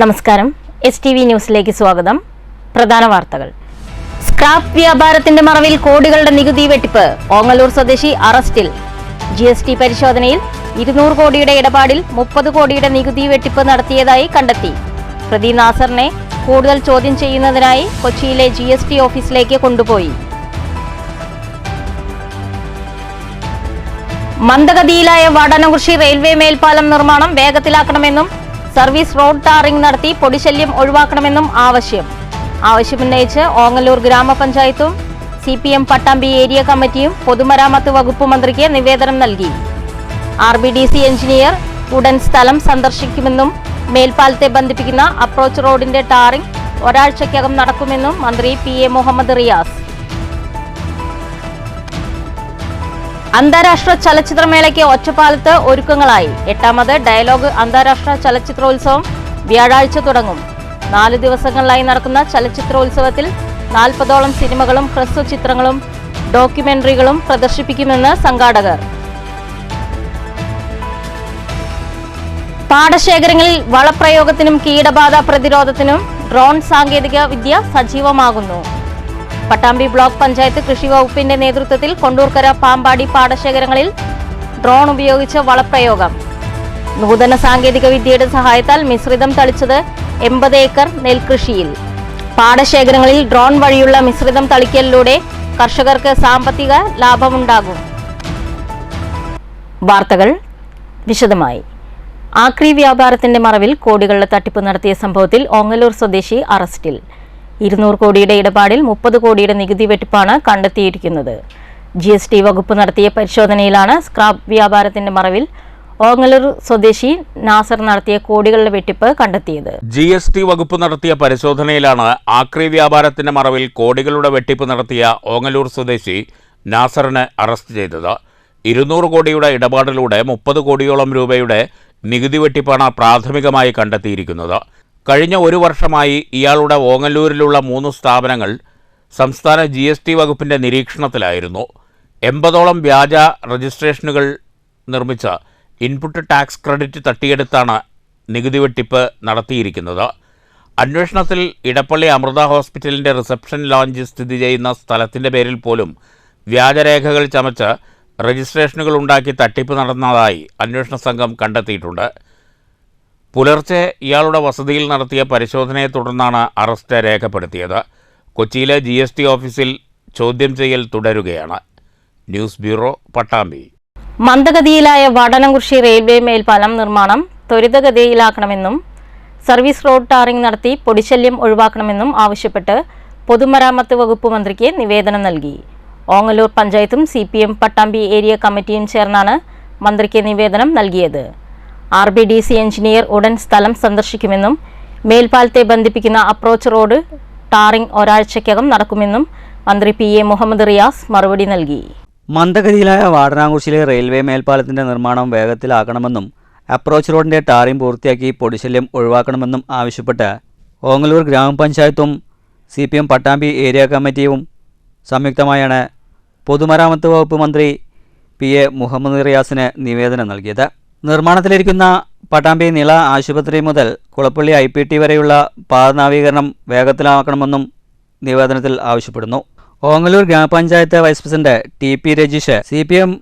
നമസ്കാരം STV ന്യൂസിലേക്ക് സ്വാഗതം. പ്രധാന വാർത്തകൾ. സ്ക്രാപ്പ് വ്യാപാരത്തിന്റെ മറവിൽ കോടികളുടെ നികുതി വെട്ടിപ്പ്. ഓങ്ങല്ലൂർ സ്വദേശി അറസ്റ്റിൽ. GST പരിശോധനയിൽ 200 കോടിയുടെ ഇടപാടിൽ 30 കോടിയുടെ നികുതി വെട്ടിപ്പ് നടത്തിയതായി കണ്ടെത്തി. പ്രതി നാസറിനെ കൂടുതൽ ചോദ്യം ചെയ്യുന്നതിനായി കൊച്ചിയിലെ GST ഓഫീസിലേക്ക് കൊണ്ടുപോയി. മന്ദഗതിയിലായ വാടാനംകുറിശി റെയിൽവേ മേൽപ്പാലം നിർമ്മാണം വേഗത്തിലാക്കണമെന്നും സർവീസ് റോഡ് ടാറിംഗ് നടത്തി പൊടിശല്യം ഒഴിവാക്കണമെന്നും ആവശ്യമുന്നയിച്ച് ഓങ്ങല്ലൂർ ഗ്രാമപഞ്ചായത്തും CPM പട്ടാമ്പി ഏരിയ കമ്മിറ്റിയും പൊതുമരാമത്ത് വകുപ്പ് മന്ത്രിക്ക് നിവേദനം നൽകി. RBDC എഞ്ചിനീയർ ഉടൻ സ്ഥലം സന്ദർശിക്കുമെന്നും മേൽപ്പാലത്തെ ബന്ധിപ്പിക്കുന്ന അപ്രോച്ച് റോഡിന്റെ ടാറിംഗ് ഒരാഴ്ചയ്ക്കകം നടക്കുമെന്നും മന്ത്രി PA മുഹമ്മദ് റിയാസ്. അന്താരാഷ്ട്ര ചലച്ചിത്രമേളയ്ക്ക് ഒറ്റപ്പാലത്ത് ഒരുക്കങ്ങളായി. 8ാമത് ഡയലോഗ് അന്താരാഷ്ട്ര ചലച്ചിത്രോത്സവം വ്യാഴാഴ്ച തുടങ്ങും. 4 ദിവസങ്ങളിലായി നടക്കുന്ന ചലച്ചിത്രോത്സവത്തിൽ 40ഓളം സിനിമകളും ഹ്രസ്വ ചിത്രങ്ങളും ഡോക്യുമെന്ററികളും പ്രദർശിപ്പിക്കുമെന്ന് സംഘാടകർ. പാടശേഖരങ്ങളിൽ വളപ്രയോഗത്തിനും കീടബാധ പ്രതിരോധത്തിനും ഡ്രോൺ സാങ്കേതിക വിദ്യ സജീവമാകുന്നു. പട്ടാമ്പി ബ്ലോക്ക് പഞ്ചായത്ത് കൃഷി വകുപ്പിന്റെ നേതൃത്വത്തിൽ കൊണ്ടൂർക്കര പാമ്പാടി പാടശേഖരങ്ങളിൽ ഡ്രോൺ ഉപയോഗിച്ച് വളപ്രയോഗം. നൂതന സാങ്കേതിക വിദ്യയുടെ സഹായത്താൽ മിശ്രിതം തളിച്ചത് 80 ഏക്കർ നെൽകൃഷിയിൽ. പാടശേഖരങ്ങളിൽ ഡ്രോൺ വഴിയുള്ള മിശ്രിതം തളിക്കലിലൂടെ കർഷകർക്ക് സാമ്പത്തിക ലാഭമുണ്ടാകും. വാർത്തകൾ വിശദമായി. ആക്രി വ്യാപാരത്തിന്റെ മറവിൽ കോടികളുടെ തട്ടിപ്പ് നടത്തിയ സംഭവത്തിൽ ഓങ്ങല്ലൂർ സ്വദേശി അറസ്റ്റിൽ. 200 കോടിയുടെ ഇടപാടിൽ 30 കോടിയുടെ നികുതി വെട്ടിപ്പാണ് കണ്ടെത്തിയിരിക്കുന്നത്. GST വകുപ്പ് നടത്തിയ പരിശോധനയിലാണ് സ്ക്രാപ്പ് വ്യാപാരത്തിന്റെ മറവിൽ ഓങ്ങല്ലൂർ സ്വദേശി നാസർ നടത്തിയ കോടികളുടെ വെട്ടിപ്പ് കണ്ടെത്തിയത്. GST വകുപ്പ് നടത്തിയ പരിശോധനയിലാണ് ആക്രി വ്യാപാരത്തിന്റെ മറവിൽ കോടികളുടെ വെട്ടിപ്പ് നടത്തിയ ഓങ്ങല്ലൂർ സ്വദേശി നാസറിനെ അറസ്റ്റ് ചെയ്തത്. 200 കോടിയുടെ ഇടപാടിലൂടെ 30 കോടിയോളം രൂപയുടെ നികുതി വെട്ടിപ്പാണ് പ്രാഥമികമായി കണ്ടെത്തിയിരിക്കുന്നത്. കഴിഞ്ഞ 1 വർഷമായി ഇയാളുടെ ഓങ്ങല്ലൂരിലുള്ള 3 സ്ഥാപനങ്ങൾ സംസ്ഥാന GST വകുപ്പിന്റെ നിരീക്ഷണത്തിലായിരുന്നു. 80ഓളം വ്യാജ രജിസ്ട്രേഷനുകൾ നിർമ്മിച്ച ഇൻപുട്ട് ടാക്സ് ക്രെഡിറ്റ് തട്ടിയെടുത്താണ് നികുതി വെട്ടിപ്പ് നടത്തിയിരിക്കുന്നത്. അന്വേഷണത്തിൽ ഇടപ്പള്ളി അമൃത ഹോസ്പിറ്റലിന്റെ റിസപ്ഷൻ ലോഞ്ച് സ്ഥിതി ചെയ്യുന്ന സ്ഥലത്തിന്റെ പേരിൽ പോലും വ്യാജരേഖകൾ ചമച്ച് രജിസ്ട്രേഷനുകൾ ഉണ്ടാക്കി തട്ടിപ്പ് നടന്നതായി അന്വേഷണ സംഘം കണ്ടെത്തിയിട്ടുണ്ട്. പുലർച്ചെ ഇയാളുടെ വസതിയിൽ നടത്തിയ പരിശോധനയെ തുടർന്നാണ് അറസ്റ്റ് രേഖപ്പെടുത്തിയത്. കൊച്ചിയിലെ GST ഓഫീസിൽ ചോദ്യം ചെയ്യൽ തുടരുകയാണ്. News bureau, Pattambi. മന്ദഗതിയിലായ വാടാനംകുറിശി റെയിൽവേ മേൽപ്പാലം നിർമ്മാണം ത്വരിതഗതിയിലാക്കണമെന്നും സർവീസ് റോഡ് ടാറിംഗ് നടത്തി പൊടിശല്യം ഒഴിവാക്കണമെന്നും ആവശ്യപ്പെട്ട് പൊതുമരാമത്ത് വകുപ്പ് മന്ത്രിക്ക് നിവേദനം നൽകി. ഓങ്ങല്ലൂർ പഞ്ചായത്തും CPM പട്ടാമ്പി ഏരിയ കമ്മിറ്റിയും ചേർന്നാണ് മന്ത്രിക്ക് നിവേദനം നൽകിയത്. RBDC എഞ്ചിനീയർ ഉടൻ സ്ഥലം സന്ദർശിക്കുമെന്നും മേൽപ്പാലത്തെ ബന്ധിപ്പിക്കുന്ന അപ്രോച്ച് റോഡ് ടാറിംഗ് ഒരാഴ്ചയ്ക്കകം നടക്കുമെന്നും മന്ത്രി PA മുഹമ്മദ് റിയാസ് മറുപടി നൽകി. മന്ദഗതിയിലായ വാടാനംകുറിശിയിലെ റെയിൽവേ മേൽപ്പാലത്തിന്റെ നിർമ്മാണം വേഗത്തിലാക്കണമെന്നും അപ്രോച്ച് റോഡിന്റെ ടാറിംഗ് പൂർത്തിയാക്കി പൊടിശല്യം ഒഴിവാക്കണമെന്നും ആവശ്യപ്പെട്ട് ഓങ്ങല്ലൂർ ഗ്രാമപഞ്ചായത്തും CPM പട്ടാമ്പി ഏരിയ കമ്മിറ്റിയും സംയുക്തമായാണ് പൊതുമരാമത്ത് വകുപ്പ് മന്ത്രി PA മുഹമ്മദ് റിയാസിന് നിവേദനം നൽകിയത്. നിർമ്മാണത്തിലിരിക്കുന്ന പട്ടാമ്പി നിള ആശുപത്രി മുതൽ കുളപ്പള്ളി IPT വരെയുള്ള പാത നവീകരണം വേഗത്തിലാക്കണമെന്നും നിവേദനത്തിൽ ആവശ്യപ്പെടുന്നു. ഓങ്ങല്ലൂർ ഗ്രാമപഞ്ചായത്ത് vice president TP Rajeesh, CPM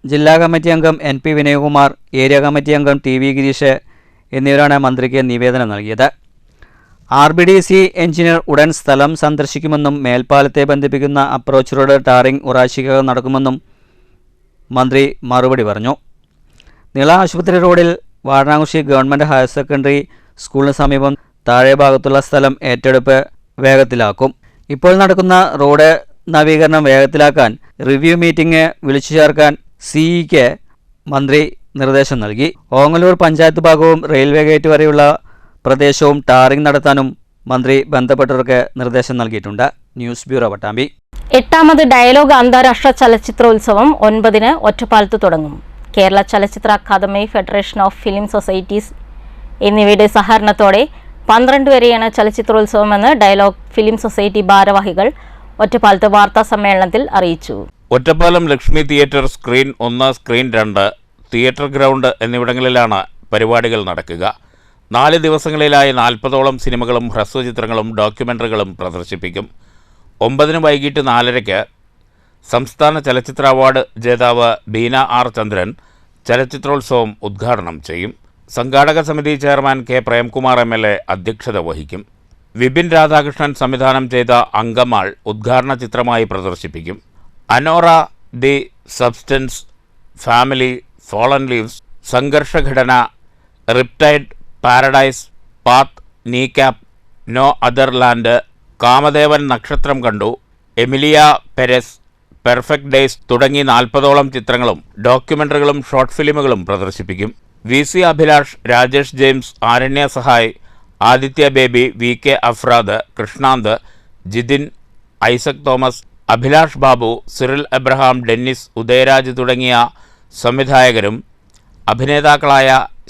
ജില്ലാ കമ്മിറ്റി അംഗം NP വിനയകുമാർ, ഏരിയ കമ്മിറ്റി അംഗം TV ഗിരീഷ് എന്നിവരാണ് മന്ത്രിക്ക് നിവേദനം നൽകിയത്. RBDC എഞ്ചിനീയർ ഉടൻ സ്ഥലം സന്ദർശിക്കുമെന്നും മേൽപ്പാലത്തെ ബന്ധിപ്പിക്കുന്ന അപ്രോച്ച് റോഡ് ടാറിംഗ് ഒരാഴ്ചയ്ക്കകം നടക്കുമെന്നും മന്ത്രി മറുപടി പറഞ്ഞു. നിള ആശുപത്രി റോഡിൽ വാടാനംകുറിശി ഗവൺമെൻറ് ഹയർ സെക്കൻഡറി സ്കൂളിന് സമീപം താഴെ ഭാഗത്തുള്ള സ്ഥലം ഏറ്റെടുപ്പ് വേഗത്തിലാക്കും. ഇപ്പോൾ നടക്കുന്ന റോഡ് നവീകരണം വേഗത്തിലാക്കാൻ റിവ്യൂ മീറ്റിംഗ് വിളിച്ചു ചേർക്കാൻ CEക്ക് മന്ത്രി നിർദ്ദേശം നൽകി. ഓങ്ങല്ലൂർ പഞ്ചായത്ത് ഭാഗവും റെയിൽവേ ഗേറ്റ് വരെയുള്ള പ്രദേശവും ടാറിംഗ് നടത്താനും മന്ത്രി ബന്ധപ്പെട്ടവർക്ക് നിർദ്ദേശം നൽകിയിട്ടുണ്ട്. News bureau, Pattambi. 8ാമത് ഡയലോഗ് അന്താരാഷ്ട്ര ചലച്ചിത്രോത്സവം 9-ന് ഒറ്റപ്പാലത്ത് തുടങ്ങും. Kerala Chalachitra academy, federation of film societies എന്നിവയുടെ സഹകരണത്തോടെ 12 വരെയാണ് ചലച്ചിത്രോത്സവമെന്ന് ഡയലോഗ് ഫിലിം സൊസൈറ്റി ഭാരവാഹികൾ ഒറ്റപ്പാലത്ത് വാർത്താ സമ്മേളനത്തിൽ അറിയിച്ചു. Ottapalam Lakshmi theatre screen 1, screen 2, theatre ground എന്നിവിടങ്ങളിലാണ് പരിപാടികൾ നടക്കുക. 4 ദിവസങ്ങളിലായി 40ഓളം സിനിമകളും ഹ്രസ്വചിത്രങ്ങളും ഡോക്യുമെൻ്ററികളും പ്രദർശിപ്പിക്കും. 9 വൈകിട്ട് 4:30 സംസ്ഥാന ചലച്ചിത്ര അവാർഡ് ജേതാവ് ബീന ആർ ചന്ദ്രൻ ചലച്ചിത്രോത്സവം ഉദ്ഘാടനം ചെയ്യും. സംഘാടക സമിതി ചെയർമാൻ കെ പ്രേംകുമാർ MLA അധ്യക്ഷത വഹിക്കും. വിപിൻ രാധാകൃഷ്ണൻ സംവിധാനം ചെയ്ത അങ്കമാൾ ഉദ്ഘാടന ചിത്രമായി പ്രദർശിപ്പിക്കും. Anora, The Substance, Family, Fallen Leaves, Sangharshaghadana, Riptide, Paradise, Path, Kneecap, No Other Land, Kamadevan Nakshathram Kandu, Emilia Perez, perfect days തുടങ്ങി 40ഓളം ചിത്രങ്ങളും ഡോക്യുമെൻ്ററികളും ഷോർട്ട് ഫിലിമുകളും പ്രദർശിപ്പിക്കും. VC Abhilash, Rajesh James, Aranya Sahay, Aditya Baby, VK Afrad, Krishnand, Jithin, Isaac Thomas, Abhilash Babu, Cyril Abraham, Dennis, Udayaraj തുടങ്ങിയ സംവിധായകരും അഭിനേതാക്കളായ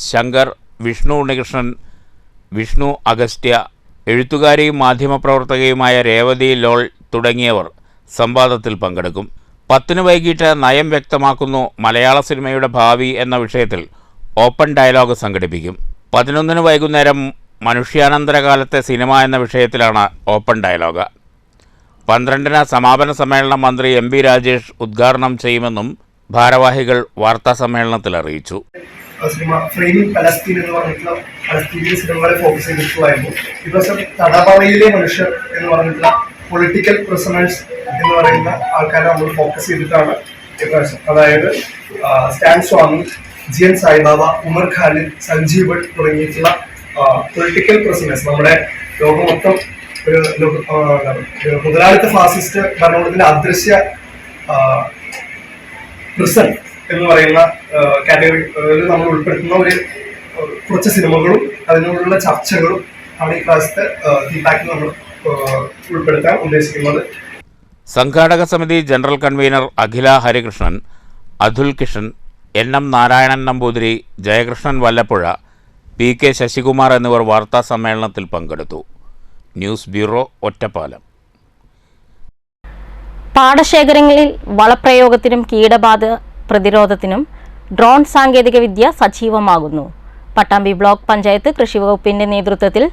ശങ്കർ, വിഷ്ണു ഉണ്ണികൃഷ്ണൻ, വിഷ്ണു അഗസ്ത്യ, എഴുത്തുകാരിയും മാധ്യമപ്രവർത്തകയുമായ രേവതി ലോൾ തുടങ്ങിയവർ സംവാദത്തിൽ പങ്കെടുക്കും. 10 വൈകിട്ട് നയം വ്യക്തമാക്കുന്നു മലയാള സിനിമയുടെ ഭാവി എന്ന വിഷയത്തിൽ ഓപ്പൺ ഡയലോഗ് സംഘടിപ്പിക്കും. 11 വൈകുന്നേരം മനുഷ്യാനന്തരകാലത്തെ സിനിമ എന്ന വിഷയത്തിലാണ് ഓപ്പൺ ഡയലോഗ്. 12 സമാപന സമ്മേളനം മന്ത്രി MB രാജേഷ് ഉദ്ഘാടനം ചെയ്യുമെന്നും ഭാരവാഹികൾ വാർത്താസമ്മേളനത്തിൽ അറിയിച്ചു. സിനിമ ഫ്രെയിമിംഗ് പലസ്തീൻ എന്ന് പറഞ്ഞിട്ടുള്ള പലസ്തീനിയൻ സിനിമകളെ ഫോക്കസ് ചെയ്തിട്ടുള്ളതായിരുന്നു. ഇപ്രാവശ്യം തടവറയിലെ മനുഷ്യർ എന്ന് പറഞ്ഞിട്ടുള്ള പൊളിറ്റിക്കൽ പ്രിസണേഴ്സ് എന്ന് പറയുന്ന ആൾക്കാരെ നമ്മൾ ഫോക്കസ് ചെയ്തിട്ടാണ് ഇപ്രാവശ്യം. അതായത് സ്റ്റാൻ സ്വാമി, GN സായിബാബ, ഉമർ ഖാലിദ്, സഞ്ജീവ് ഭട്ട് തുടങ്ങിയിട്ടുള്ള പൊളിറ്റിക്കൽ പ്രിസണേഴ്സ്. നമ്മുടെ ലോകം മൊത്തം ഒരു മുതലാളിത്ത ഫാസിസ്റ്റ് ഭരണകൂടത്തിന്റെ അദൃശ്യ പ്രിസൺ എന്ന് പറയുന്ന കാറ്റഗറിയിൽ നമ്മൾ ഉൾപ്പെടുത്തുന്ന കുറച്ച് സിനിമകളും അതിനോടുള്ള ചർച്ചകളും ആണ് ഈ പ്രാവശ്യത്തെ ഫീഡ്ബാക്കിൽ നമ്മൾ ഉൾപ്പെടുത്താൻ ഉദ്ദേശിക്കുന്നത്. സംഘാടക സമിതി general convener Akhila Harikrishnan, Athul Kishan, NM Narayanan Namboothiri, Jayakrishnan Vallappuzha, PK Sasikumar എന്നിവർ വാർത്താ സമ്മേളനത്തിൽ പങ്കെടുത്തു. News bureau, Ottapalam. പാടശേഖരങ്ങളിൽ വളപ്രയോഗത്തിനും കീടബാധ പ്രതിരോധത്തിനും ഡ്രോൺ സാങ്കേതികവിദ്യ സജീവമാകുന്നു. പട്ടാമ്പി ബ്ലോക്ക് പഞ്ചായത്ത് കൃഷിവകുപ്പിന്റെ നേതൃത്വത്തിൽ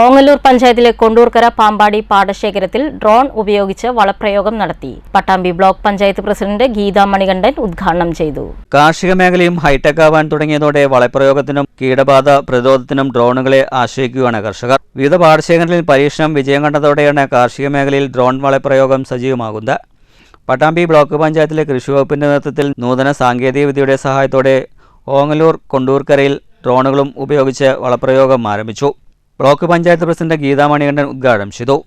ഓങ്ങല്ലൂർ പഞ്ചായത്തിലെ കൊണ്ടൂർക്കര പാമ്പാടി പാടശേഖരത്തിൽ ഡ്രോൺ ഉപയോഗിച്ച് വളപ്രയോഗം നടത്തി. പട്ടാമ്പി ബ്ലോക്ക് പഞ്ചായത്ത് പ്രസിഡന്റ് ഗീതാ മണികണ്ഠൻ ഉദ്ഘാടനം ചെയ്തു. കാർഷിക മേഖലയും ഹൈടെക് ആവാൻ തുടങ്ങിയതോടെ വളപ്രയോഗത്തിനും കീടബാധ പ്രതിരോധത്തിനും ഡ്രോണുകളെ ആശ്രയിക്കുകയാണ് കർഷകർ. വിവിധ പാടശേഖരങ്ങളിൽ പരീക്ഷണം വിജയം കണ്ടതോടെയാണ് കാർഷിക മേഖലയിൽ ഡ്രോൺ വളപ്രയോഗം സജീവമാകുന്നത്. പട്ടാമ്പി ബ്ലോക്ക് പഞ്ചായത്തിലെ കൃഷിവകുപ്പിന്റെ നേതൃത്വത്തിൽ നൂതന സാങ്കേതികവിദ്യയുടെ സഹായത്തോടെ ഓങ്ങല്ലൂർ കൊണ്ടൂർക്കരയിൽ ഡ്രോണുകളും ഉപയോഗിച്ച് വളപ്രയോഗം ആരംഭിച്ചു. ബ്ലോക്ക് പഞ്ചായത്ത് പ്രസിഡന്റ് ഗീതാ മണികണ്ഠൻ ഉദ്ഘാടനം ചെയ്തു.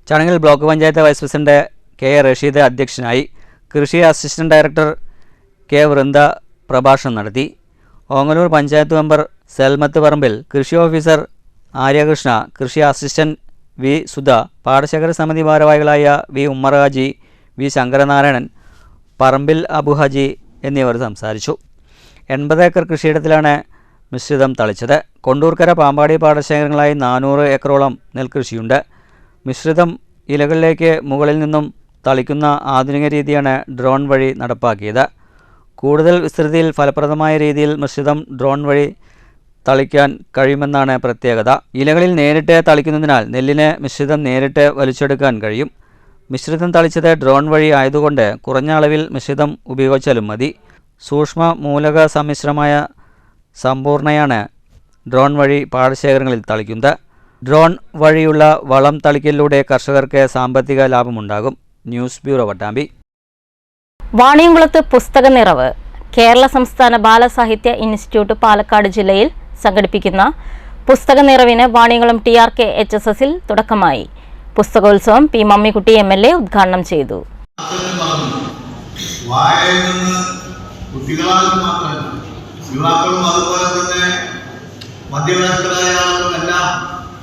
ചടങ്ങിൽ block panchayat vice president KA Rasheed അധ്യക്ഷനായി. കൃഷി അസിസ്റ്റന്റ് ഡയറക്ടർ K വൃന്ദ പ്രഭാഷണം നടത്തി. ഓങ്ങല്ലൂർ പഞ്ചായത്ത് മെമ്പർ സെൽമത്ത് പറമ്പിൽ, കൃഷി ഓഫീസർ ആര്യകൃഷ്ണ, കൃഷി അസിസ്റ്റന്റ് V സുധ, പാടശേഖര സമിതി ഭാരവാഹികളായ V ഉമ്മർ ഹാജി, V ശങ്കരനാരായണൻ, പറമ്പിൽ അബുഹാജി എന്നിവർ സംസാരിച്ചു. 80 ഏക്കർ കൃഷിയിടത്തിലാണ് മിശ്രിതം തളിച്ചത്. കൊണ്ടൂർക്കര പാമ്പാടി പാടശേഖരങ്ങളായി 400 ഏക്കറോളം നെൽകൃഷിയുണ്ട്. മിശ്രിതം ഇലകളിലേക്ക് മുകളിൽ നിന്നും തളിക്കുന്ന ആധുനിക രീതിയാണ് ഡ്രോൺ വഴി നടപ്പാക്കിയത്. കൂടുതൽ വിസ്തൃതിയിൽ ഫലപ്രദമായ രീതിയിൽ മിശ്രിതം ഡ്രോൺ വഴി തളിക്കാൻ കഴിയുമെന്നാണ് പ്രത്യേകത. ഇലകളിൽ നേരിട്ട് തളിക്കുന്നതിനാൽ നെല്ലിന് മിശ്രിതം നേരിട്ട് വലിച്ചെടുക്കാൻ കഴിയും. മിശ്രിതം തളിച്ചത് ഡ്രോൺ വഴി ആയതുകൊണ്ട് കുറഞ്ഞ അളവിൽ മിശ്രിതം ഉപയോഗിച്ചാലും മതി. സൂക്ഷ്മ മൂലക സമ്മിശ്രമായ സമ്പൂർണ്ണയാണ് ഡ്രോൺ വഴി പാടശേഖരങ്ങളിൽ തളിക്കുന്നത്. ഡ്രോൺ വഴിയുള്ള വളം തളിക്കലിലൂടെ കർഷകർക്ക് സാമ്പത്തിക ലാഭമുണ്ടാകും. News bureau, Pattambi. വാണിയംകുളത്ത് പുസ്തക നിറവ്. കേരള സംസ്ഥാന ബാലസാഹിത്യ ഇൻസ്റ്റിറ്റ്യൂട്ട് പാലക്കാട് ജില്ലയിൽ സംഘടിപ്പിക്കുന്ന പുസ്തക നിറവിന് വാണിയംകുളം TRK HSSൽ തുടക്കമായി. പുസ്തകോത്സവം P മമ്മിക്കുട്ടി MLA ഉദ്ഘാടനം ചെയ്തു.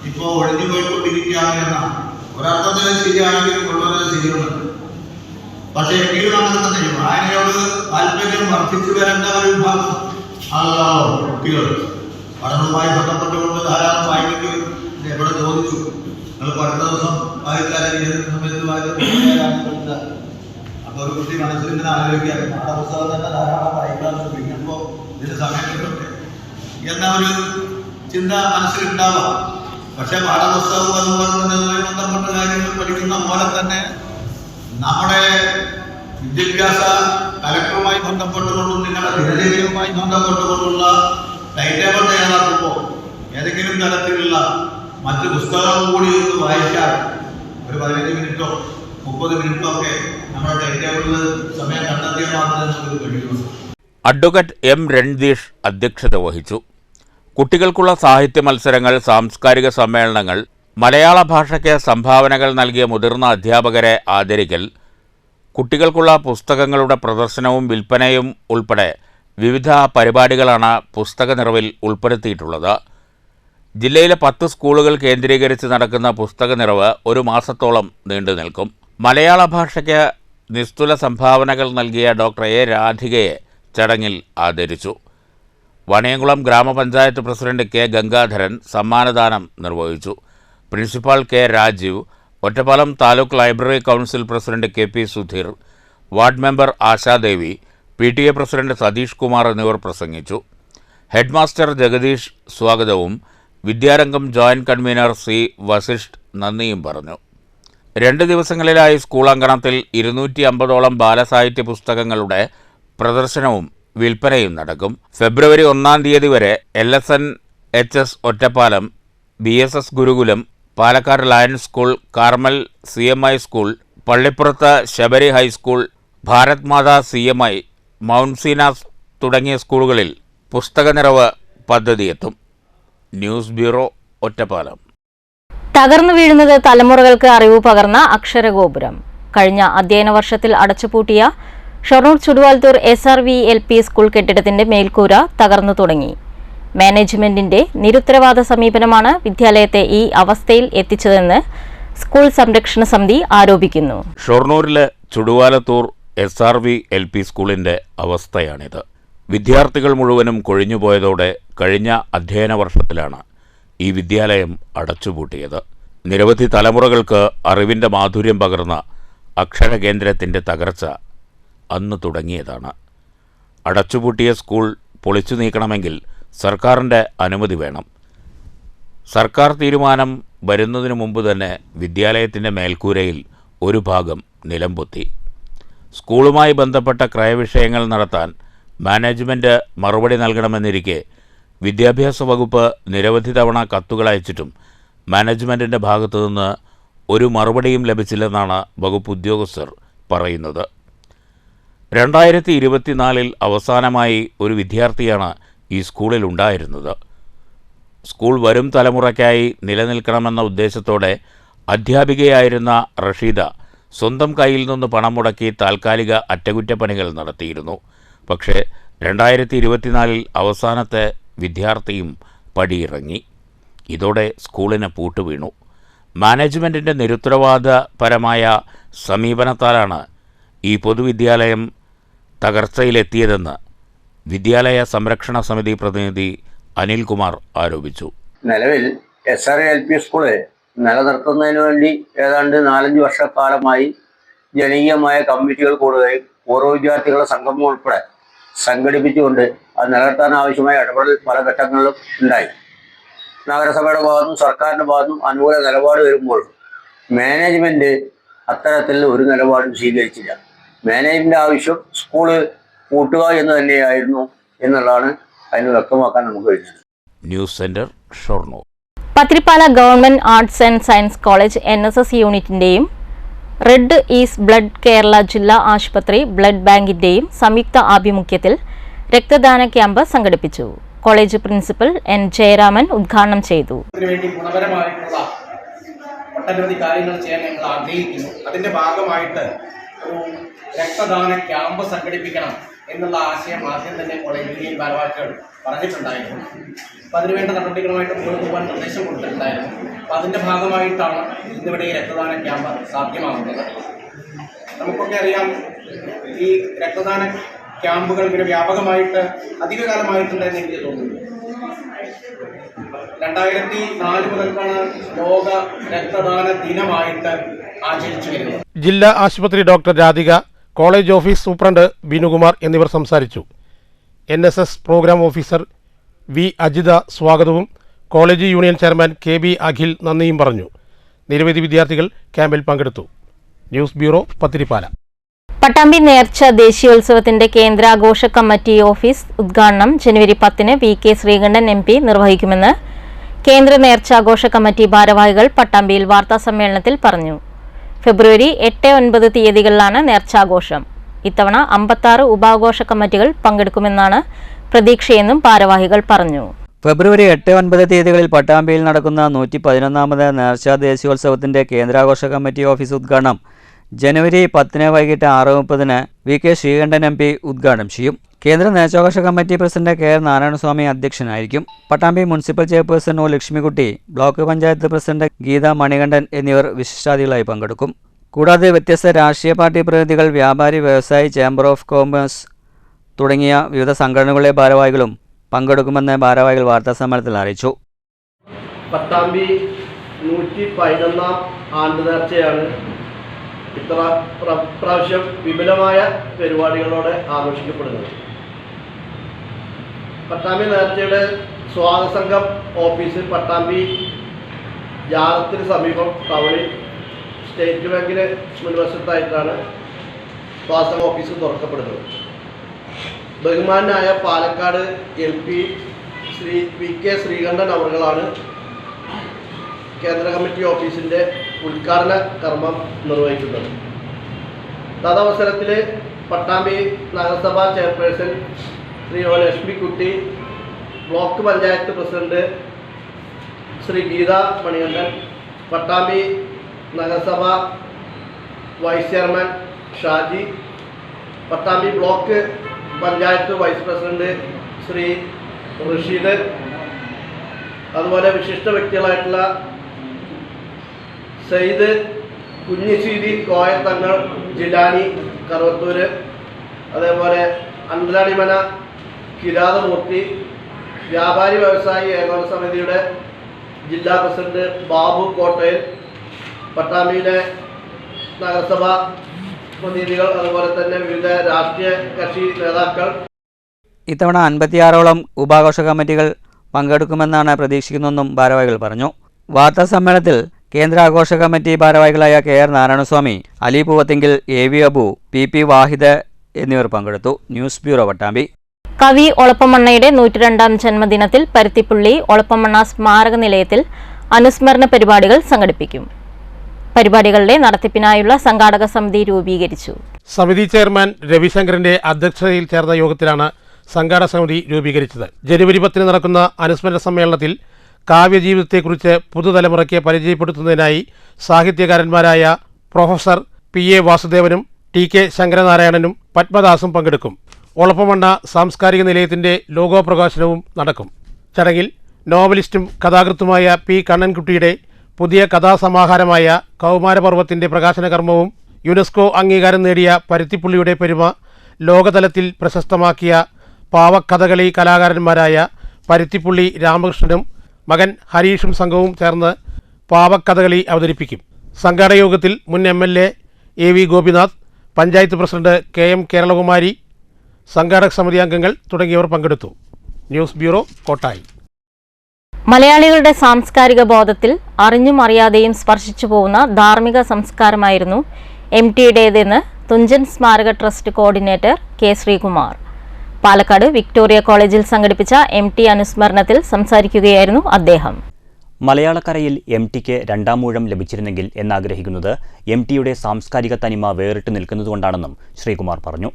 ഇപ്പോൾ ഒഴിഞ്ഞു പോയിക്കൊണ്ടിരിക്കുകയാണ് എന്നാണ്. ഒരർത്ഥത്തിൽ ശരിയാണെങ്കിലും വളരെ ശരിയുണ്ട്. പക്ഷേ എങ്കിലും അങ്ങനെ തന്നെ വായനയോട് താല്പര്യം വർദ്ധിച്ചു വരേണ്ട ഒരു വിഭാഗം ആളുകളാണോ കുട്ടികൾ. പഠനവുമായി ബന്ധപ്പെട്ടുകൊണ്ട് ധാരാളം വായിക്കേണ്ടി വരും. എവിടെ ചോദിച്ചു നിങ്ങൾ അടുത്ത ദിവസം വായിച്ചാൽ സമയത്ത് വായിച്ച അപ്പോൾ ഒരു കുട്ടി മനസ്സിൽ ഇങ്ങനെ ആലോചിക്കാൻ പാഠപുസ്തകം തന്നെ ധാരാളം വായിക്കാൻ പിന്നപ്പോൾ ഇതിന് സമയം കിട്ടട്ടെ എന്ന ഒരു ചിന്ത മനസ്സിലുണ്ടാവാം. പക്ഷെ പാഠപുസ്തകവും അതുപോലെ തന്നെ അതുമായി ബന്ധപ്പെട്ട കാര്യങ്ങൾ പഠിക്കുന്ന പോലെ തന്നെ നമ്മുടെ വിദ്യാഭ്യാസ കലക്ടറുമായി ബന്ധപ്പെട്ടുകൊണ്ടും നിങ്ങളുടെ ദിനചര്യവുമായി ബന്ധപ്പെട്ടുകൊണ്ടുള്ള ടൈം ടേബിൾ തയ്യാറാക്കുമ്പോൾ ഏതെങ്കിലും തരത്തിലുള്ള മറ്റ് പുസ്തകങ്ങൾ കൂടി ഒന്ന് വായിച്ചാൽ ഒരു 15 മിനിറ്റോ 30 മിനിറ്റോ ഒക്കെ നമ്മുടെ ടൈം ടേബിളിൽ സമയം കണ്ടെത്തിയാൽ മാത്രമേ നമുക്ക് കഴിയുള്ളൂ. അഡ്വക്കേറ്റ് എം രൺദീഷ് അധ്യക്ഷത വഹിച്ചു. കുട്ടികൾക്കുള്ള സാഹിത്യ മത്സരങ്ങൾ, സാംസ്കാരിക സമ്മേളനങ്ങൾ, മലയാള ഭാഷയ്ക്ക് സംഭാവനകൾ നൽകിയ മുതിർന്ന അധ്യാപകരെ ആദരിക്കൽ, കുട്ടികൾക്കുള്ള പുസ്തകങ്ങളുടെ പ്രദർശനവും വിൽപ്പനയും ഉൾപ്പെടെ വിവിധ പരിപാടികളാണ് പുസ്തക നിറവിൽ ഉൾപ്പെടുത്തിയിട്ടുള്ളത്. ജില്ലയിലെ 10 സ്കൂളുകൾ കേന്ദ്രീകരിച്ച് നടക്കുന്ന പുസ്തക നിറവ് ഒരു മാസത്തോളം നീണ്ടു നിൽക്കും. മലയാള ഭാഷയ്ക്ക് നിസ്തുല സംഭാവനകൾ നൽകിയ ഡോക്ടർ എ രാധികയെ ചടങ്ങിൽ ആദരിച്ചു. വണിയംകുളം ഗ്രാമപഞ്ചായത്ത് പ്രസിഡന്റ് കെ ഗംഗാധരൻ സമ്മാനദാനം നിർവഹിച്ചു. Principal K Rajeev, Ottapalam taluk library council president K P Sudheer, ward member Ashadevi, PTA president Satheesh Kumar എന്നിവർ പ്രസംഗിച്ചു. ഹെഡ്മാസ്റ്റർ ജഗദീഷ് സ്വാഗതവും Vidyarangam joint convener C Vasisht നന്ദിയും പറഞ്ഞു. 2 ദിവസങ്ങളിലായി സ്കൂൾ അങ്കണത്തിൽ 250ഓളം ബാലസാഹിത്യ പുസ്തകങ്ങളുടെ പ്രദർശനവും വിൽപ്പനയും നടക്കും. ഫെബ്രുവരി 1-ാം തീയതി വരെ LSNHS Ottapalam, BSS Gurukulam, Palakkad Lions school, Carmel CMI school, പള്ളിപ്പുറത്ത് Sabari high school, Bharat Mata CMI, Mount Seenas തുടങ്ങിയ സ്കൂളുകളിൽ പുസ്തക നിറവ് പദ്ധതിയെത്തും. News bureau, Ottapalam. തകർന്നു വീഴുന്നത് തലമുറകൾക്ക് അറിവ് പകർന്ന അക്ഷരഗോപുരം. കഴിഞ്ഞ അധ്യയന വർഷത്തിൽ അടച്ചുപൂട്ടിയ ഷൊർണൂർ ചുടുവാൽത്തൂർ SRVLP സ്കൂൾ കെട്ടിടത്തിന്റെ മേൽക്കൂര തകർന്നു തുടങ്ങി. മാനേജ്മെന്റിന്റെ നിരുത്തരവാദ സമീപനമാണ് വിദ്യാലയത്തെ ഈ അവസ്ഥയിൽ എത്തിച്ചതെന്ന് സ്കൂൾ സംരക്ഷണ സമിതി ആരോപിക്കുന്നു. ഷൊർണൂരിലെ ചുടുവാലത്തൂർ SRVLP സ്കൂളിന്റെ അവസ്ഥയാണിത്. വിദ്യാർത്ഥികൾ മുഴുവനും കൊഴിഞ്ഞുപോയതോടെ കഴിഞ്ഞ അധ്യയന വർഷത്തിലാണ് ഈ വിദ്യാലയം അടച്ചുപൂട്ടിയത്. നിരവധി തലമുറകൾക്ക് അറിവിൻ്റെ മാധുര്യം പകർന്ന അക്ഷരകേന്ദ്രത്തിൻ്റെ തകർച്ച അന്ന് തുടങ്ങിയതാണ്. അടച്ചുപൂട്ടിയ സ്കൂൾ പൊളിച്ചു നീക്കണമെങ്കിൽ സർക്കാരിൻ്റെ അനുമതി വേണം. സർക്കാർ തീരുമാനം വരുന്നതിനു മുമ്പ് തന്നെ വിദ്യാലയത്തിൻ്റെ മേൽക്കൂരയിൽ ഒരു ഭാഗം നിലംപൊത്തി. സ്കൂളുമായി ബന്ധപ്പെട്ട ക്രയവിഷയങ്ങൾ നടത്താൻ മാനേജ്മെൻറ്റ് മറുപടി നൽകണമെന്നിരിക്കെ വിദ്യാഭ്യാസ വകുപ്പ് നിരവധി തവണ കത്തുകൾ അയച്ചിട്ടും മാനേജ്മെൻറ്റിൻ്റെ ഭാഗത്തുനിന്ന് ഒരു മറുപടിയും ലഭിച്ചില്ലെന്നാണ് വകുപ്പ് ഉദ്യോഗസ്ഥർ പറയുന്നത്. 2024 അവസാനമായി ഒരു വിദ്യാർത്ഥിയാണ് ഈ സ്കൂളിൽ ഉണ്ടായിരുന്നത്. സ്കൂൾ വരും തലമുറയ്ക്കായി നിലനിൽക്കണമെന്ന ഉദ്ദേശത്തോടെ അധ്യാപികയായിരുന്ന റഷീദ സ്വന്തം കയ്യിൽ നിന്ന് പണം മുടക്കി താൽക്കാലിക അറ്റകുറ്റപ്പണികൾ നടത്തിയിരുന്നു. പക്ഷേ 2024 അവസാനത്തെ വിദ്യാർത്ഥിയും പടിയിറങ്ങി. ഇതോടെ സ്കൂളിന് പൂട്ടുവീണു. മാനേജ്മെൻറ്റിൻ്റെ നിരുത്തരവാദപരമായ സമീപനത്താലാണ് ഈ പൊതുവിദ്യാലയം തകർച്ചയിലെത്തിയതെന്ന് വിദ്യാലയ സംരക്ഷണ സമിതി പ്രതിനിധി അനിൽകുമാർ ആരോപിച്ചു. നിലവിൽ SRVLP സ്കൂള് നിലനിർത്തുന്നതിന് വേണ്ടി ഏതാണ്ട് 4-5 വർഷക്കാലമായി ജനകീയമായ കമ്മിറ്റികൾ കൂടുകയും പൂർവ്വ വിദ്യാർത്ഥികളുടെ സംഗമം ഉൾപ്പെടെ സംഘടിപ്പിച്ചുകൊണ്ട് അത് നിലനിർത്താൻ ആവശ്യമായ ഇടപെടൽ പല ഘട്ടങ്ങളിലും ഉണ്ടായി. നഗരസഭയുടെ ഭാഗത്തും സർക്കാരിൻ്റെ ഭാഗത്തും അനുകൂല നിലപാട് വരുമ്പോൾ മാനേജ്മെൻറ്റ് അത്തരത്തിൽ ഒരു നിലപാടും സ്വീകരിച്ചില്ല. മാനേജ്മെൻ്റ് ആവശ്യം സ്കൂള് പൂട്ടുക എന്ന് തന്നെയായിരുന്നു എന്നുള്ളതാണ് അതിന് വ്യക്തമാക്കാൻ നമുക്ക് കഴിഞ്ഞത്. News centre, Shoranur. Pathirippala government arts and science college NSS യൂണിറ്റിന്റെയും റെഡ് ഈസ് ബ്ലഡ് കേരള ജില്ലാ ആശുപത്രി ബ്ലഡ് ബാങ്കിന്റെയും സംയുക്ത ആഭിമുഖ്യത്തിൽ രക്തദാന ക്യാമ്പ് സംഘടിപ്പിച്ചു. കോളേജ് പ്രിൻസിപ്പൽ N ജയരാമൻ ഉദ്ഘാടനം ചെയ്തു. ഗുണപരമായിട്ടുള്ള ഒട്ടനവധി കാര്യങ്ങൾ ചെയ്യാൻ ഞങ്ങൾ ആഗ്രഹിക്കുന്നു. അതിൻ്റെ ഭാഗമായിട്ട് ഒരു രക്തദാന ക്യാമ്പ് സംഘടിപ്പിക്കണം എന്നുള്ള ആശയം ആദ്യം തന്നെ കോളേജ് യൂണിയൻ ഭാരവാഹികൾ പറഞ്ഞിട്ടുണ്ടായിരുന്നു. അപ്പോൾ അതിനുവേണ്ട നടപടികളുമായിട്ട് മുന്നോട്ട് പോകാൻ നിർദ്ദേശം കൊടുത്തിട്ടുണ്ടായിരുന്നു. അപ്പോൾ അതിൻ്റെ ഭാഗമായിട്ടാണ് ഇന്നിവിടെ ഈ രക്തദാന ക്യാമ്പ് സാധ്യമാകുന്നത്. നമുക്കൊക്കെ അറിയാം, ഈ രക്തദാന ക്യാമ്പുകൾ ഇങ്ങനെ വ്യാപകമായിട്ട് അധികകാലമായിട്ടുണ്ടെന്ന് എനിക്ക് തോന്നുന്നു. 2004 മുതൽക്കാണ് ലോക രക്തദാന ദിനമായിട്ട് ആചരിച്ചു വരുന്നത്. ജില്ലാ ആശുപത്രി doctor Radhika, college office superintendent Binukumar എന്നിവർ സംസാരിച്ചു. NSS programme officer V Ajitha സ്വാഗതവും college union chairman KB Akhil നന്ദിയും പറഞ്ഞു. നിരവധി വിദ്യാർത്ഥികൾ ക്യാമ്പിൽ പങ്കെടുത്തു. News bureau, Pathiripala. പട്ടാമ്പി നേർച്ച ദേശീയോത്സവത്തിന്റെ കേന്ദ്രാഘോഷ കമ്മിറ്റി ഓഫീസ് ഉദ്ഘാടനം ജനുവരി 10 VK ശ്രീകണ്ഠൻ MP നിർവഹിക്കുമെന്ന് കേന്ദ്ര നേർച്ചാഘോഷ കമ്മിറ്റി ഭാരവാഹികൾ പട്ടാമ്പിയിൽ വാർത്താസമ്മേളനത്തിൽ പറഞ്ഞു. ഫെബ്രുവരി 8-9 തീയതികളിലാണ് നേർച്ചാഘോഷം. ഇത്തവണ 56 ഉപാഘോഷ കമ്മിറ്റികൾ പങ്കെടുക്കുമെന്നാണ് പ്രതീക്ഷയെന്നും ഭാരവാഹികൾ പറഞ്ഞു. ഫെബ്രുവരി 8-9 തീയതികളിൽ പട്ടാമ്പിയിൽ നടക്കുന്ന 111ാമത് നേർച്ച ദേശീയോത്സവത്തിന്റെ കേന്ദ്രാഘോഷ കമ്മിറ്റി ഓഫീസ് ഉദ്ഘാടനം ജനുവരി 10 വൈകിട്ട് 6:30 VK ശ്രീകണ്ഠൻ MP ഉദ്ഘാടനം ചെയ്യും. കേന്ദ്ര നേർച്ചാഘോഷ കമ്മിറ്റി പ്രസിഡന്റ് KR നാരായണസ്വാമി അധ്യക്ഷനായിരിക്കും. Pattambi municipal chairperson O Lakshmikutty, block panchayat president Geetha Manikandan എന്നിവർ വിശിഷ്ടാതിഥികളായി പങ്കെടുക്കും. കൂടാതെ വ്യത്യസ്ത രാഷ്ട്രീയ പാർട്ടി പ്രതിനിധികൾ, വ്യാപാരി വ്യവസായി, ചേംബർ ഓഫ് കോമേഴ്സ് തുടങ്ങിയ വിവിധ സംഘടനകളിലെ ഭാരവാഹികളും പങ്കെടുക്കുമെന്ന് ഭാരവാഹികൾ വാർത്താസമ്മേളനത്തിൽ അറിയിച്ചു. പട്ടാമ്പി 111ാം ആണ്ട് നേർച്ചയാണ് ഇത്ര പ്രാവശ്യം വിപുലമായ പരിപാടികളോടെ ആഘോഷിക്കപ്പെടുന്നത്. പട്ടാമ്പി നേർച്ചയുടെ സ്വാഗത സംഘം ഓഫീസ് പട്ടാമ്പി ജാറത്തിന് സമീപം ടൗണിൽ സ്റ്റേറ്റ് ബാങ്കിന് മുൻവശത്തായിട്ടാണ് സ്വാഗത സംഘം ഓഫീസ് തുറക്കപ്പെടുന്നത്. ബഹുമാനായ പാലക്കാട് MP ശ്രീ VK ശ്രീകണ്ഠൻ അവർകളാണ് കേന്ദ്ര കമ്മിറ്റി ഓഫീസിൻ്റെ ഉദ്ഘാടന കർമ്മം നിർവഹിക്കുന്നത്. തദവസരത്തിൽ പട്ടാമ്പി നഗരസഭാ chairperson Shri O Lakshmikutty, block panchayat president Shri Geetha Manikandan, Pattambi നഗരസഭ vice chairman Shaji, Pattambi block panchayat vice president Shri Rasheed, അതുപോലെ വിശിഷ്ട വ്യക്തികളായിട്ടുള്ള സയ്യിദ് കുഞ്ഞിശ്ശേരി കോയത്തങ്ങൾ, ജിലാനി കറുവത്തൂര്, അതേപോലെ അന്തലാടിമന കിരാതമൂർത്തി, വ്യാപാരി വ്യവസായി ഏകോപന സമിതിയുടെ ജില്ലാ പ്രസിഡന്റ് ബാബു കോട്ടയിൽ, പട്ടാമ്പിയിലെ നഗരസഭാ പ്രതിനിധികൾ, അതുപോലെ തന്നെ വിവിധ രാഷ്ട്രീയ കക്ഷി നേതാക്കൾ. ഇത്തവണ 56ഓളം ഉപാഘോഷ കമ്മിറ്റികൾ പങ്കെടുക്കുമെന്നാണ് പ്രതീക്ഷിക്കുന്നതെന്നും ഭാരവാഹികൾ പറഞ്ഞു. വാർത്താ സമ്മേളനത്തിൽ കേന്ദ്ര ആഘോഷ കമ്മിറ്റി ഭാരവാഹികളായ KR Narayanaswamy, Ali പൂവത്തിങ്കിൽ, AV Abu, PP വാഹിദ് എന്നിവർ പങ്കെടുത്തു. News bureau, Pattambi. കവി ഒളപ്പമണ്ണയുടെ 102ാം ജന്മദിനത്തിൽ പരുത്തിപ്പുള്ളി ഒളപ്പമണ്ണ സ്മാരക നിലയത്തിൽ അനുസ്മരണ പരിപാടികൾ സംഘടിപ്പിക്കും. പരിപാടികളുടെ നടത്തിപ്പിനായുള്ള സംഘാടക സമിതി രൂപീകരിച്ചു. സമിതി ചെയർമാൻ രവിശങ്കറിന്റെ അധ്യക്ഷതയിൽ ചേർന്ന യോഗത്തിലാണ് സംഘാടക സമിതി രൂപീകരിച്ചത്. ജനുവരി 10 നടക്കുന്ന അനുസ്മരണ സമ്മേളനത്തിൽ കാവ്യജീവിതത്തെക്കുറിച്ച് പുതുതലമുറയ്ക്ക് പരിചയപ്പെടുത്തുന്നതിനായി സാഹിത്യകാരന്മാരായ പ്രൊഫസർ PA വാസുദേവനും TK ശങ്കരനാരായണനും പത്മദാസും പങ്കെടുക്കും. ഒളപ്പമണ്ണ സാംസ്കാരിക നിലയത്തിന്റെ ലോഗോ പ്രകാശനവും നടക്കും. ചടങ്ങിൽ നോവലിസ്റ്റും കഥാകൃത്തുമായ P കണ്ണൻകുട്ടിയുടെ പുതിയ കഥാസമാഹാരമായ കൗമാരപർവ്വത്തിന്റെ പ്രകാശന കർമ്മവും യുനെസ്കോ അംഗീകാരം നേടിയ പരുത്തിപ്പുള്ളിയുടെ പെരുമ ലോകതലത്തിൽ പ്രശസ്തമാക്കിയ പാവക്കഥകളി കലാകാരന്മാരായ പരുത്തിപ്പുള്ളി രാമകൃഷ്ണനും മകൻ ഹരീഷും സംഘവും ചേർന്ന് പാവക്കഥകളി അവതരിപ്പിക്കും. സംഘാടക യോഗത്തിൽ മുൻ MLA AV Gopinath, panchayat president KM Keralakumari, സംഘാടക സമിതി അംഗങ്ങൾ തുടങ്ങിയവർ പങ്കെടുത്തു. News bureau, Kottayi. മലയാളികളുടെ സാംസ്കാരിക ബോധത്തിൽ അറിഞ്ഞും അറിയാതെയും സ്പർശിച്ചു പോകുന്ന ധാർമ്മിക സംസ്കാരമായിരുന്നു MTയുടേതെന്ന് തുഞ്ചൻ സ്മാരക trust coordinator K Sreekumar Palakkad Victoria കോളേജിൽ സംഘടിപ്പിച്ച MT അനുസ്മരണത്തിൽ സംസാരിക്കുകയായിരുന്നു അദ്ദേഹം. മലയാളക്കരയിൽ MTക്ക് രണ്ടാം ഊഴം ലഭിച്ചിരുന്നെങ്കിൽ എന്നാഗ്രഹിക്കുന്നത് MTയുടെ സാംസ്കാരിക തനിമ വേറിട്ട് നിൽക്കുന്നതുകൊണ്ടാണെന്നും ശ്രീകുമാർ പറഞ്ഞു.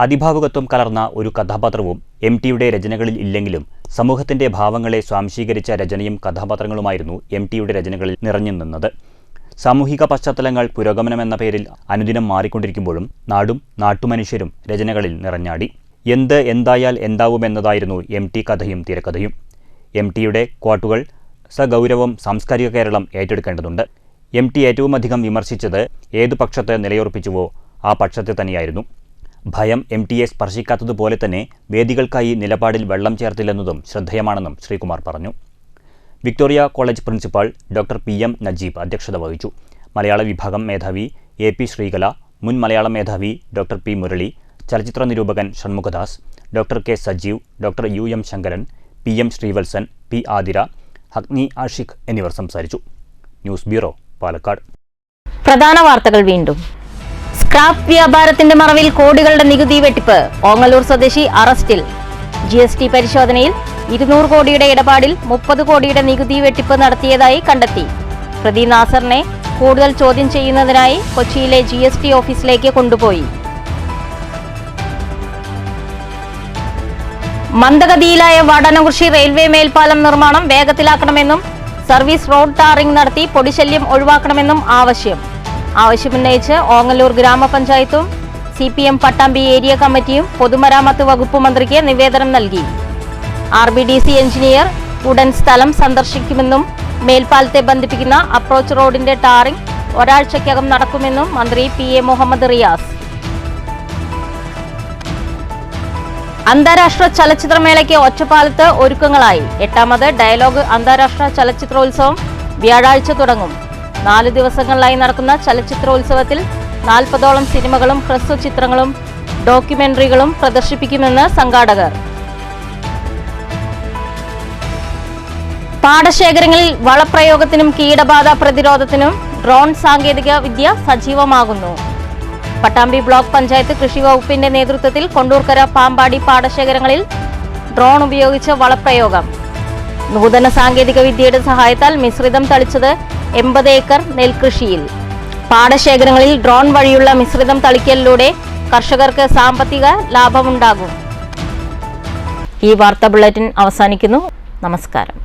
അതിഭാവുകത്വം കലർന്ന ഒരു കഥാപാത്രവും MTയുടെ രചനകളിൽ ഇല്ലെങ്കിലും സമൂഹത്തിന്റെ ഭാവങ്ങളെ സ്വാംശീകരിച്ച രചനയും കഥാപാത്രങ്ങളുമായിരുന്നു MTയുടെ രചനകളിൽ നിറഞ്ഞു നിന്നത്. സാമൂഹിക പശ്ചാത്തലങ്ങൾ പുരോഗമനമെന്ന പേരിൽ അനുദിനം മാറിക്കൊണ്ടിരിക്കുമ്പോഴും നാടും നാട്ടുമനുഷ്യരും രചനകളിൽ നിറഞ്ഞാടി. എന്ത് എന്തായാൽ എന്താവുമെന്നതായിരുന്നു MT കഥയും തിരക്കഥയും. MTയുടെ ക്വാട്ടുകൾ സഗൗരവം സാംസ്കാരിക കേരളം ഏറ്റെടുക്കേണ്ടതുണ്ട്. MT ഏറ്റവുമധികം വിമർശിച്ചത് ഏതു പക്ഷത്ത് നിലയുറപ്പിച്ചുവോ ആ പക്ഷത്തെ തന്നെയായിരുന്നു. ഭയം MTയെ സ്പർശിക്കാത്തതുപോലെ തന്നെ വേദികൾക്കായി നിലപാടിൽ വെള്ളം ചേർത്തില്ലെന്നതും ശ്രദ്ധേയമാണെന്നും ശ്രീകുമാർ പറഞ്ഞു. Victoria college principal doctor PM Najeeb അധ്യക്ഷത വഹിച്ചു. മലയാള വിഭാഗം മേധാവി AP ശ്രീകല, മുൻ മലയാളം മേധാവി ഡോക്ടർ P മുരളി, ചലച്ചിത്ര നിരൂപകൻ Shanmukhadas, doctor K Sajeev, doctor UM Sankaran, PM Sreevalsan, P Athira, Agni Ashiq എന്നിവർ സംസാരിച്ചു. News bureau, Palakkad. പ്രധാന വാർത്തകൾ വീണ്ടും. സ്ക്രാപ്പ് വ്യാപാരത്തിന്റെ മറവിൽ കോടികളുടെ നികുതി വെട്ടിപ്പ്. ഓങ്ങല്ലൂർ സ്വദേശി അറസ്റ്റിൽ. GST പരിശോധനയിൽ 200 കോടിയുടെ ഇടപാടിൽ 30 കോടിയുടെ നികുതി വെട്ടിപ്പ് നടത്തിയതായി കണ്ടെത്തി. പ്രതി നാസറിനെ കൂടുതൽ ചോദ്യം ചെയ്യുന്നതിനായി കൊച്ചിയിലെ GST ഓഫീസിലേക്ക് കൊണ്ടുപോയി. മന്ദഗതിയിലായ വടനകുറിശി റെയിൽവേ മേൽപ്പാലം നിർമ്മാണം വേഗത്തിലാക്കണമെന്നും സർവീസ് റോഡ് ടാറിംഗ് നടത്തി പൊടിശല്യം ഒഴിവാക്കണമെന്നും ആവശ്യമുന്നയിച്ച് ഓങ്ങല്ലൂർ ഗ്രാമപഞ്ചായത്തും CPM പട്ടാമ്പി ഏരിയ കമ്മിറ്റിയും പൊതുമരാമത്ത് വകുപ്പ് മന്ത്രിക്ക് നിവേദനം നൽകി. RBDC എഞ്ചിനീയർ ഉടൻ സ്ഥലം സന്ദർശിക്കുമെന്നും മേൽപ്പാലത്തെ ബന്ധിപ്പിക്കുന്ന അപ്രോച്ച് റോഡിന്റെ ടാറിംഗ് ഒരാഴ്ചയ്ക്കകം നടക്കുമെന്നും മന്ത്രി PA മുഹമ്മദ് റിയാസ്. അന്താരാഷ്ട്ര ചലച്ചിത്രമേളയ്ക്ക് ഒറ്റപ്പാലത്ത് ഒരുക്കങ്ങളായി. 8ാമത് ഡയലോഗ് അന്താരാഷ്ട്ര ചലച്ചിത്രോത്സവം വ്യാഴാഴ്ച തുടങ്ങും. 4 ദിവസങ്ങളിലായി നടക്കുന്ന ചലച്ചിത്രോത്സവത്തിൽ 40ഓളം സിനിമകളും ഹ്രസ്വ ചിത്രങ്ങളും ഡോക്യുമെന്ററികളും പ്രദർശിപ്പിക്കുമെന്ന് സംഘാടകർ. പാടശേഖരങ്ങളിൽ വളപ്രയോഗത്തിനും കീടബാധ പ്രതിരോധത്തിനും ഡ്രോൺ സാങ്കേതിക വിദ്യ സജീവമാകുന്നു. പട്ടാമ്പി ബ്ലോക്ക് പഞ്ചായത്ത് കൃഷി വകുപ്പിന്റെ നേതൃത്വത്തിൽ കൊണ്ടൂർക്കര പാമ്പാടി പാടശേഖരങ്ങളിൽ ഡ്രോൺ ഉപയോഗിച്ച് വളപ്രയോഗം. നൂതന സാങ്കേതിക വിദ്യയുടെ സഹായത്താൽ മിശ്രിതം തളിച്ചത് 80 ഏക്കർ നെൽകൃഷിയിൽ. പാടശേഖരങ്ങളിൽ ഡ്രോൺ വഴിയുള്ള മിശ്രിതം തളിക്കലിലൂടെ കർഷകർക്ക് സാമ്പത്തിക ലാഭമുണ്ടാകും. ഈ വാർത്താ ബുള്ളറ്റിൻ അവസാനിക്കുന്നു. നമസ്കാരം.